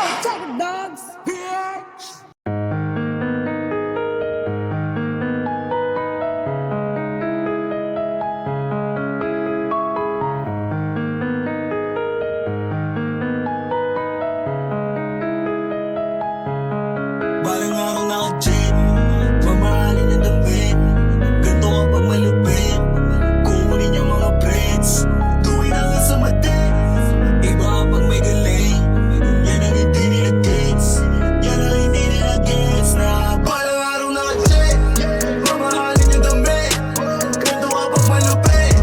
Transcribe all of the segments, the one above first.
Take it, dogs, bitch. Balang araw naka-jet, mamahalin ang damit. Ganto ka pag malupit, kukunin yung mga breads. Tuwin hanggang sa mati, iba ka pag may galing. Yan ang hindi nila gets, yan ang hindi nila gets. Na balang araw naka-jet, mamahalin ang damit. Ganto ka pag malupit,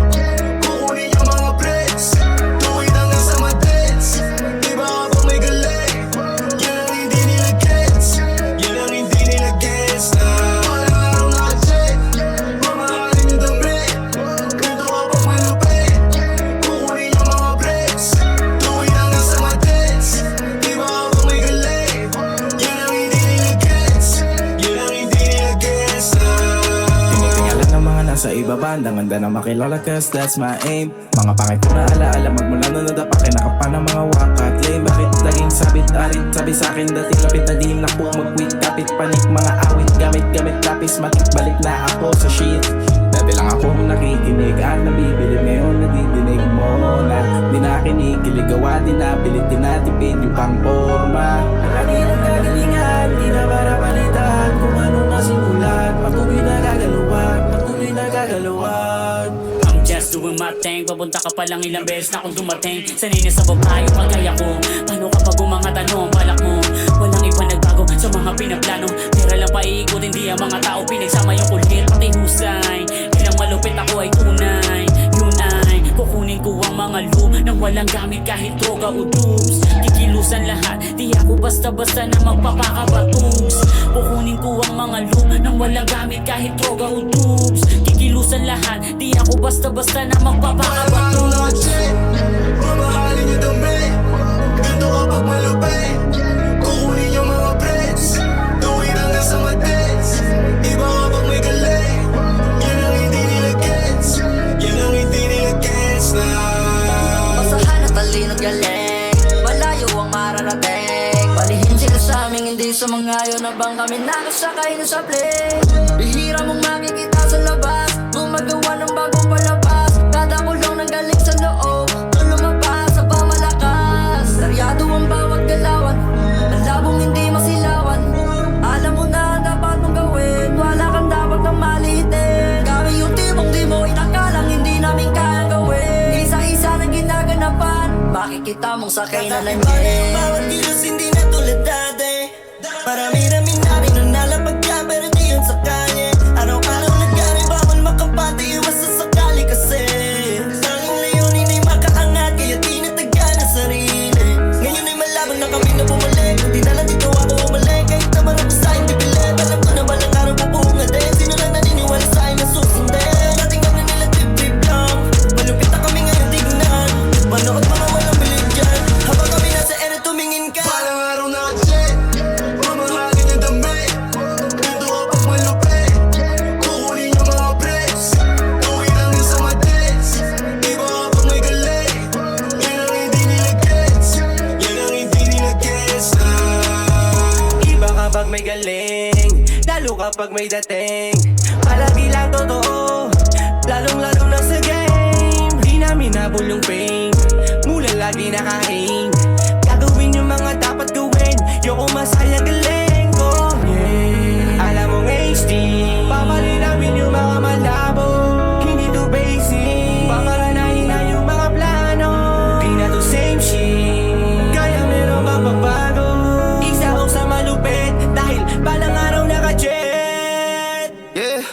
kukunin yung mga breads. Tuwin hanggang sa mati, iba ka pag may galing. Yan ang hindi nila gets, yan ang hindi nila gets. Na balang araw naka-jet, mamahalin ang damit. Ganto ka pag malupit, kukunin yung mga breads. Tuwin hanggang sa matins, iba ka pag may galing. Yan ang hindi nila gets, yan ang hindi nila gets. Tinitingalan ng mga nasa ibaba, ang ganda na makilala cause that's my aim. Mga pangit ko na alaala, magmula na nadapakin nakapa ng mga wakat lame. Bakit laging sabit-arit, sabi sa'kin dati lapit na di na po mag-quit. Kapit panik, mga awit, gamit lapis, matik balik na ako sa shit. Dati lang ako nakikinig at nabibilib, ngayon nadidinig mo na di na kinikilig, gawa din na pilit, di na tipid yung pang forma. Lagi ng kagalingan, di na para palitan kung ano nasimulan. Patuloy na gagaluhan, patuloy na gagaluhan. I'm just doing my thing, papunta ka pa lang ilang beses na akong dumating. Sanay na sa babae kagaya ko. Paano kapag umangat ano ang balak mo? Walang iba nagbago sa mga pinaplano. Pera lang paikot, hindi ang mga tao pinagsama yung kulit pati husay. Kailang malupit ako ay tunay, yun ay kukunin ko ang mga loop nang walang gamit kahit droga o dupes. Kikilusan lahat, di ako basta-basta na magpapakabatugs. Kukunin ko ang mga loop nang walang gamit kahit droga o dupes. Kikilusan lahat, di ako basta-basta na Balang araw magpapakabatugs. naka-jet, mamahalin yung damit. Ganto ka pag malupit, kukunin yung mga breads. Tuwin hanggang sa matins, iba ka pag may galing. Yan ang hindi nila gets, yan ang hindi nila gets. Na Basahan at talinong galing, malayo ang mararating. Palihin sila sa aming hindi sa mga yun habang kami nakasakay na sa plane. Bihira mong makikita sa labas, gumagawa ng bagong palabas. Kada kulong ng galing sa loob, nung lumabas sa pamalakas. Taryado ang bawat galawan, ang labong hindi masilawan. Alam mo na dapat mong gawin, wala kang dapat na malitin. Kami yung tipong di mo inakalang hindi namin kaya gawin. Isa-isa na ginaganapan, makikita mong sakay na lang yung bawat kilos hindi na tulad dati. Marami-rami namin nung nalapag ka pero di yun sa kalye. Araw-araw nagkari bawal makapati, iwas sa sakali kasi. Tanging layunin ay makaangat kaya di nataga na sarili. Ngayon ay malabang na kami na bumalik, di na lang dito ako umalik. Kahit na marami sa'yo bibilit, alam ko na balang araw pupunga din. Sino lang naniniwala sa'yo na susundin? Dating kami nila trip-trip lang, malupit na kami ngayon tignan. Manood mga walang bilig dyan, habang kami nasa ere tumingin ka. Balang araw naka-jet, mamahalin yung damit. Ganto ka pag malupit, kukunin yung mga breads. Tuwin hanggang sa matins, iba ka pag may galing. Yan ang hindi nila gets, yan ang hindi nila gets. Iba kapag may galing, lalo kapag may dating. Palagi lang totoo, lalong-lalo na sa game. Di namin nabol yung pain, mula lagi nakain. Gagawin yung mga dapat gawin, yung umasaya galing ko, yeah. Alam mong HD, papalin namin yung mga malabo. Hindi to basic, pamaranahin na yung mga plano. Di na to same shit, kaya meron mapapago. Isa ako sa malupit, dahil balang araw naka-jet. Yeah,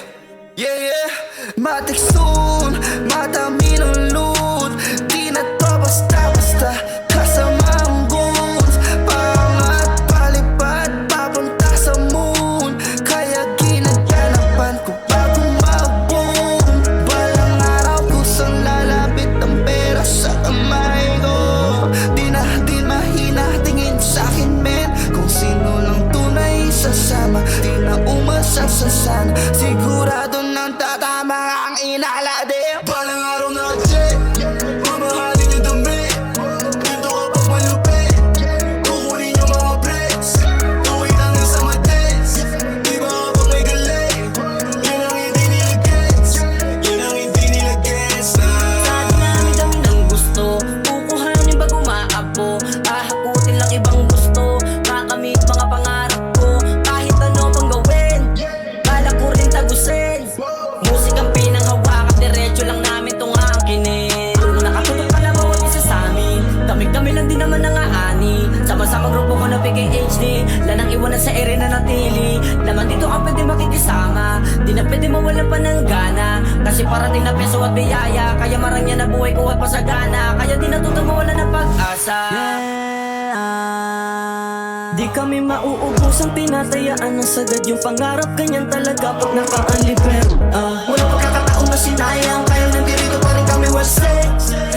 yeah, yeah. Matik soon, madami ng loot. Di na to basta-basta, kasama ang goons. Pangat palipad, papunta sa moon. Kaya ginaganapan ko bago mag-boom. Balang araw kusang lalapit ang pera sa kamay ko. Di na din mahina tingin sa'kin men. Kung sino lang tunay sasama, di na umasa sa sana. Sigurado nang tatama ang inalade. Balang araw naka-jet, mamahalin yung damit. Ganto ka pag malupit, kukunin yung mga minsan pwede mawalan pa ng gana. Kasi parating na peso at biyaya, kaya marangya na buhay ko at pasagana. Kaya di natuto mawala ng pag-asa. Di kami mauubos ang tinatayaan ng sagad yung pangarap. Ganyan talaga pag naka-unliber. Walang pagkakataon na sinayang, kaya nandirito pa rin kami well set.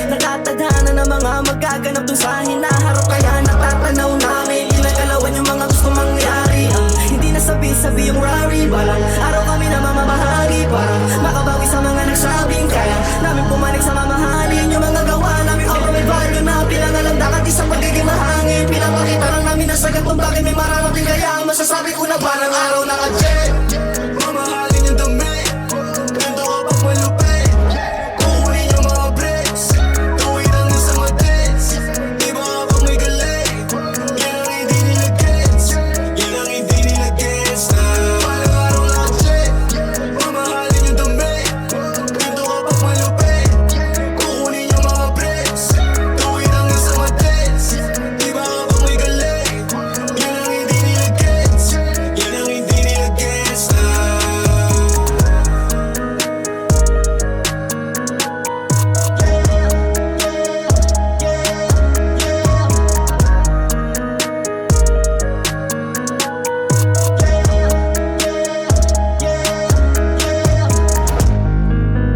Natatadhana ng mga magaganap dun sa hinaharap, kaya natatanaw namin ginagalawan yung mga gusto mangyari. Hindi na sabi-sabi yung rari, balang araw kami na mamamahagi para makabawi sa mga nagsabing kaya namin pumanig sa mamahalin. Yung mga gawa namin all may value na pinangalandakan isang pagiging mahangin. Pinapakita lang namin na sagat kung bakit may mararating, kaya ang masasabi ko na balang araw naka-jet. Mamahalin yung damit, ganito kapag malupit. Kukunin yung mga bricks, tuwid hanggang sa matis. Iba kapag may galing, yan ang hindi nila gets. Yan ang hindi nila gets na balang araw naka-jet. Mamahalin yung damit, ganito kapag malupit. Kukunin yung mga bricks, tuwid hanggang sa matis. Iba kapag may galing, yan ang hindi nila gets. Yan ang hindi nila gets na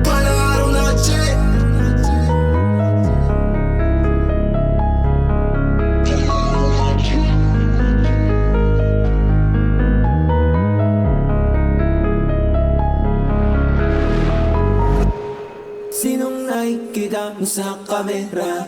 balang araw naka-jet. Sinong nakikita mo sa kamera?